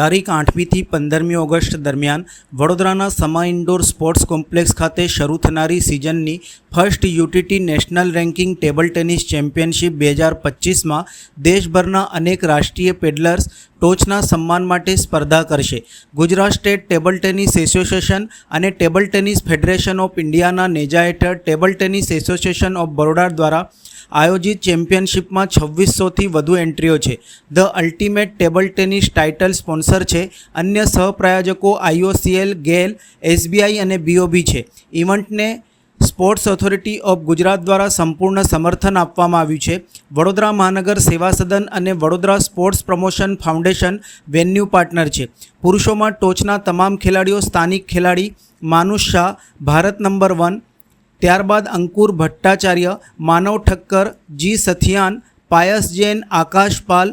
તારીખ 8મી થી 15મી ઓગસ્ટ દરમિયાન વડોદરાના સમા ઇન્ડોર સ્પોર્ટ્સ કોમ્પ્લેક્સ ખાતે શરૂ થનારી સિઝનની first UTT national ranking table tennis championship 2025માં દેશભરના અનેક રાષ્ટ્રીય પેડલર્સ ટોચના સન્માન માટે સ્પર્ધા કરશે. Gujarat state table tennis association અને ટેબલ ટેનિસ ફેડરેશન ઓફ ઇન્ડિયાના નેજા હેઠળ table tennis association of Baroda દ્વારા આયોજિત ચેમ્પિયનશિપમાં 2600થી વધુ એન્ટ્રીઓ છે. The ultimate table tennis title sponsor છે. અન્ય સહપ્રાયોજકો IOCL, ગેલ, SBI અને BOB છે. ઇવેન્ટને સ્પોર્ટ્સ ઓથોરિટી ઓફ ગુજરાત દ્વારા સંપૂર્ણ સમર્થન આપવામાં આવ્યું છે. વડોદરા મહાનગર સેવા સદન અને Vadodara sports promotion foundation venue partner છે. પુરુષોમાં ટોચના તમામ ખેલાડીઓ સ્થાનિક ખેલાડી માનુષ શાહ, ભારત નંબર 1, ત્યારબાદ અંકુર ભટ્ટાચાર્ય, માનવ ઠક્કર, જી સથિયાન, પાયસ જૈન, આકાશ પાલ,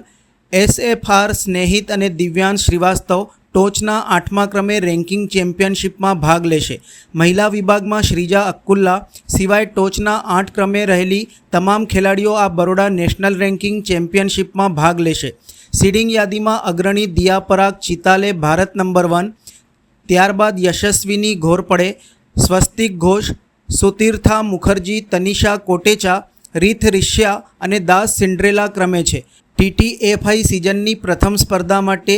SFR સ્નેહિત અને દિવ્યાંશ શ્રીવાસ્તવ ટોચના 8મા ક્રમે રેન્કિંગ ચેમ્પિયનશિપમાં ભાગ લેશે. મહિલા વિભાગમાં શ્રીજા અક્કુલ્લા સિવાય ટોચના 8 ક્રમે રહેલી તમામ ખેલાડીઓ આ બરોડા નેશનલ રેન્કિંગ ચેમ્પિયનશિપમાં ભાગ લેશે. સીડિંગ યાદીમાં અગ્રણી દિયા પરાગ ચિતાલે, ભારત નંબર 1, ત્યારબાદ યશસ્વીની ઘોરપડે, સ્વસ્તિક ઘોષ, સુતીર્થા મુખર્જી, તનિષા કોટેચા, રીથ રિશ્યા અને દાસ સિન્ડ્રેલા ક્રમે છે. TTFI સિઝનની પ્રથમ સ્પર્ધા માટે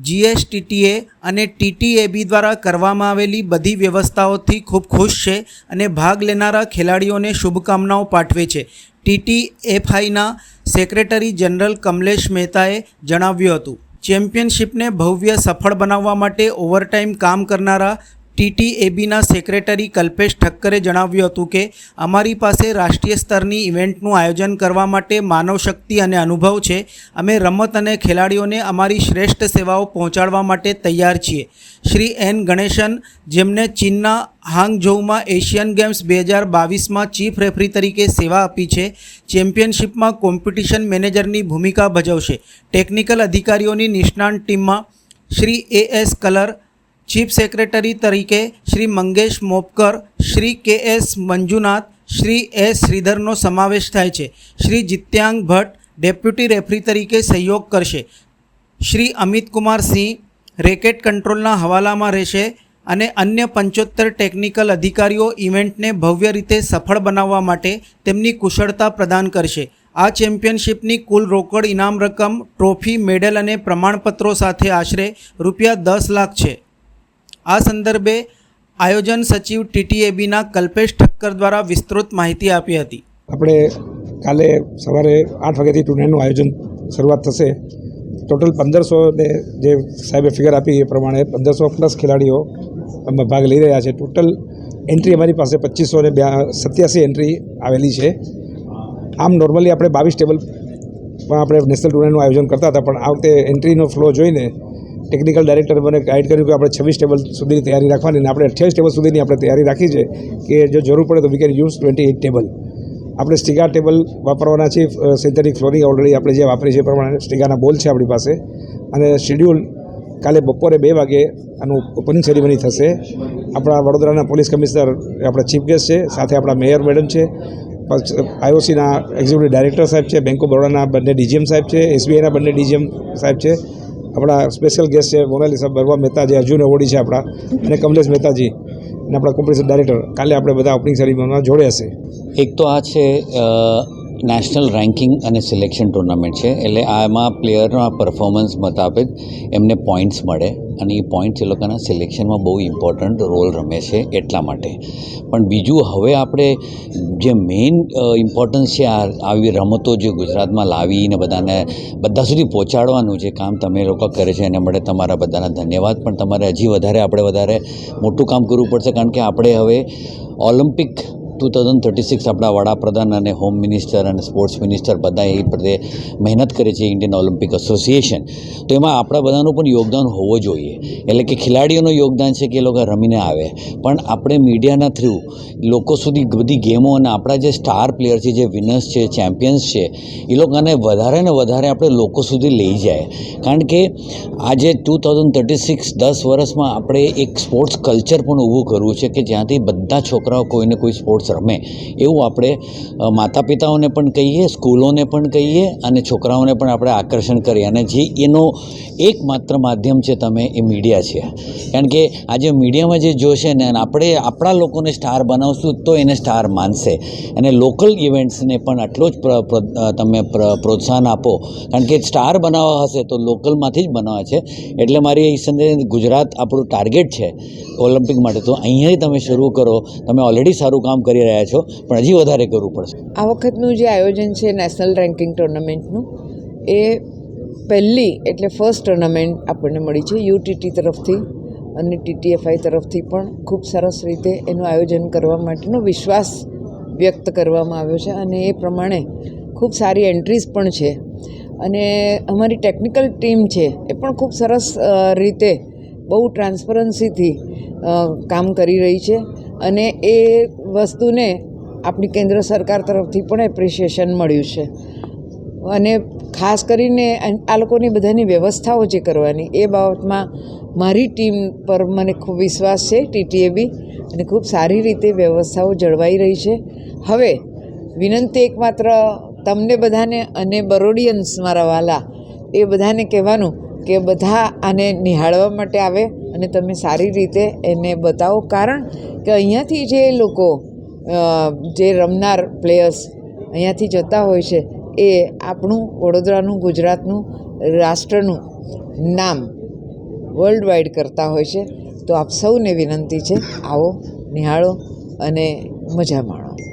GSTTA અને TTAB દ્વારા કરવામાં આવેલી બધી વ્યવસ્થાઓથી ખૂબ ખુશ છે અને ભાગ લેનારા ખેલાડીઓને શુભકામનાઓ પાઠવે છે. TTFIના સેક્રેટરી જનરલ કમલેશ મહેતાએ જણાવ્યું હતું. ચેમ્પિયનશિપને ભવ્ય સફળ બનાવવા માટે ઓવરટાઈમ કામ કરનારા TTABના સેક્રેટરી કલ્પેશ ઠક્કરે જણાવ્યું હતું કે અમારી પાસે રાષ્ટ્રીય સ્તરની ઇવેન્ટનું આયોજન કરવા માટે માનવશક્તિ અને અનુભવ છે. અમે રમત અને ખેલાડીઓને અમારી શ્રેષ્ઠ સેવાઓ પહોંચાડવા માટે તૈયાર છીએ. શ્રી N. ગણેશન, જેમને ચીનના હાંગઝોઉમાં એશિયન ગેમ્સ 2022માં ચીફ રેફરી તરીકે સેવા આપી છે, ચેમ્પિયનશિપમાં કોમ્પિટિશન મેનેજરની ભૂમિકા ભજવશે. ટેકનિકલ અધિકારીઓની નિષ્ણાંત ટીમમાં Shri AS colour, chief secretary તરીકે શ્રી મંગેશ મોપકર, શ્રી KS મંજુનાથ, શ્રી S. શ્રીધરનો સમાવેશ થાય છે. શ્રી જીત્યાંગ ભટ્ટ ડેપ્યુટી રેફરી તરીકે સહયોગ કરશે. શ્રી અમિત કુમાર સિંહ રેકેટ કંટ્રોલના હવાલામાં રહેશે અને અન્ય 75 ટેકનિકલ અધિકારીઓ ઇવેન્ટને ભવ્ય રીતે સફળ બનાવવા માટે તેમની કુશળતા પ્રદાન કરશે. આ ચેમ્પિયનશિપની કુલ રોકડ ઇનામ રકમ, ટ્રોફી, મેડલ અને પ્રમાણપત્રો સાથે આશરે ₹10 લાખ છે. આ સંદર્ભે આયોજન સચિવ TTABના કલ્પેશ ઠક્કર દ્વારા વિસ્તૃત માહિતી આપી હતી. આપણે કાલે સવારે 8 વાગ્યાથી ટુર્નામેન્ટનું આયોજન શરૂઆત થશે. ટોટલ 1500 જે સાહેબે ફિગર આપી એ પ્રમાણે 1500+ ખેલાડીઓ ભાગ લઈ રહ્યા છે. ટોટલ એન્ટ્રી અમારી પાસે 2587 એન્ટ્રી આવેલી છે. આમ નોર્મલી આપણે 22 ટેબલમાં આપણે નેશનલ ટુર્નામેન્ટનું આયોજન કરતા હતા, પણ આ વખતે એન્ટ્રીનો ફ્લો જોઈને ટેકનિકલ ડાયરેક્ટર મને ગાઈડ કર્યું કે આપણે 26 ટેબલ સુધીની તૈયારી રાખવાની, અને આપણે 28 ટેબલ સુધીની આપણે તૈયારી રાખી છે કે જો જરૂર પડે તો વી કેન યુઝ 28 ટેબલ. આપણે સ્ટીગા ટેબલ વાપરવાના છે. સિન્થેટિક ફ્લોરિંગ ઓલરેડી આપણે જે વાપરી છે એ પ્રમાણે સ્ટીગાના બોલ છે આપણી પાસે. અને શેડ્યુલ કાલે બપોરે 2 વાગે આનું ઓપનિંગ સેરેમની થશે. આપણા વડોદરાના પોલીસ કમિશનર આપણા ચીફ ગેસ્ટ છે, સાથે આપણા મેયર મેડમ છે, IOCના એક્ઝિક્યુટિવ ડાયરેક્ટર સાહેબ છે, બેંક ઓફ બરોડાના બંને DGM સાહેબ છે, SBIના બંને DGM સાહેબ છે, આપણા સ્પેશિયલ ગેસ્ટ છે મોનાલિસા બરવા મહેતા જે અર્જુન એવોર્ડી છે આપણા, અને કમલેશ મહેતાજી અને આપણા કોમ્પિટિશન ડાયરેક્ટર. કાલે આપણે બધા ઓપનિંગ સેરેમનીમાં જોડે હશે. એક તો આ છે નેશનલ રેન્કિંગ અને સિલેક્શન ટુર્નામેન્ટ છે, એટલે આમાં પ્લેયરના પરફોર્મન્સ મુતાબિક એમને પોઈન્ટ્સ મળે અને એ પોઈન્ટ્સ એ લોકોના સિલેક્શનમાં બહુ ઇમ્પોર્ટન્ટ રોલ રમે છે એટલા માટે. પણ બીજું હવે આપણે જે મેઇન ઇમ્પોર્ટન્સ છે આવી રમતો જે ગુજરાતમાં લાવીને બધા સુધી પહોંચાડવાનું જે કામ તમે લોકો કરે છે એના માટે તમારા બધાના ધન્યવાદ. પણ તમારે હજી વધારે મોટું કામ કરવું પડશે, કારણ કે આપણે હવે ઓલિમ્પિક 2036 આપણા વડાપ્રધાન અને હોમ મિનિસ્ટર અને સ્પોર્ટ્સ મિનિસ્ટર બધા એ પ્રત્યે મહેનત કરે છે, ઇન્ડિયન ઓલિમ્પિક એસોસિએશન. તો એમાં આપણા બધાનું પણ યોગદાન હોવું જોઈએ. એટલે કે ખેલાડીઓનું યોગદાન છે કે એ લોકો રમીને આવે, પણ આપણે મીડિયાના થ્રુ લોકો સુધી બધી ગેમો અને આપણા જે સ્ટાર પ્લેયર છે, જે વિનર્સ છે, ચેમ્પિયન્સ છે, એ લોકોને વધારે ને વધારે આપણે લોકો સુધી લઈ જાય. કારણ કે આજે 2036 10 વર્ષમાં આપણે એક સ્પોર્ટ્સ કલ્ચર પણ ઊભું કરવું છે કે જ્યાંથી બધા છોકરાઓ કોઈને કોઈ સ્પોર્ટ્સ સ્પોર્ટ્સ રમે એવું આપણે માતા પિતાઓને પણ કહીએ, સ્કૂલોને પણ કહીએ અને છોકરાઓને પણ આપણે આકર્ષણ કરીએ. અને જે એનો એકમાત્ર માધ્યમ છે તમે એ મીડિયા છે. કારણ કે આજે મીડિયામાં જે જોશે ને આપણે આપણા લોકોને સ્ટાર બનાવશું તો એને સ્ટાર માનશે. અને લોકલ ઇવેન્ટ્સને પણ આટલો જ તમે પ્રોત્સાહન આપો, કારણ કે સ્ટાર બનાવવા હશે તો લોકલમાંથી જ બનાવવા છે. એટલે મારી એ સંદેશ, ગુજરાત આપણું ટાર્ગેટ છે ઓલિમ્પિક માટે, તો અહીંયાથી તમે શરૂ કરો. તમે ઓલરેડી સારું કામ કરી રહ્યા છો, પણ હજી વધારે કરવું પડશે. આ વખતનું જે આયોજન છે નેશનલ રેન્કિંગ ટુર્નામેન્ટનું, એ પહેલી એટલે ફર્સ્ટ ટુર્નામેન્ટ આપણને મળી છે યુટીટી તરફથી અને ટીટીએફઆઈ તરફથી પણ ખૂબ સરસ રીતે એનું આયોજન કરવા માટેનો વિશ્વાસ વ્યક્ત કરવામાં આવ્યો છે. અને એ પ્રમાણે ખૂબ સારી એન્ટ્રીઝ પણ છે. અને અમારી ટેકનિકલ ટીમ છે એ પણ ખૂબ સરસ રીતે બહુ ટ્રાન્સપરન્સીથી કામ કરી રહી છે. અને એ વસ્તુને આપણી કેન્દ્ર સરકાર તરફથી પણ એપ્રિશિએશન મળ્યું છે. અને ખાસ કરીને આ લોકોની બધાની વ્યવસ્થાઓ જે કરવાની એ બાબતમાં મારી ટીમ પર મને ખૂબ વિશ્વાસ છે, ટીટીએ બી, અને ખૂબ સારી રીતે વ્યવસ્થાઓ જળવાઈ રહી છે. હવે વિનંતી એકમાત્ર તમને બધાને અને બરોડિયન્સ મારા વાલા એ બધાને કહેવાનું કે બધા આને નિહાળવા માટે આવે અને તમે સારી રીતે એને બતાવો. કારણ કે અહીંયાથી જે લોકો જે રમનાર પ્લેયર્સ અહીંયાથી જતા હોય છે એ આપણું વડોદરાનું, ગુજરાતનું, રાષ્ટ્રનું નામ વર્લ્ડ વાઇડ કરતા હોય છે. તો આપ સૌને વિનંતી છે, આવો, નિહાળો અને મજા માણો.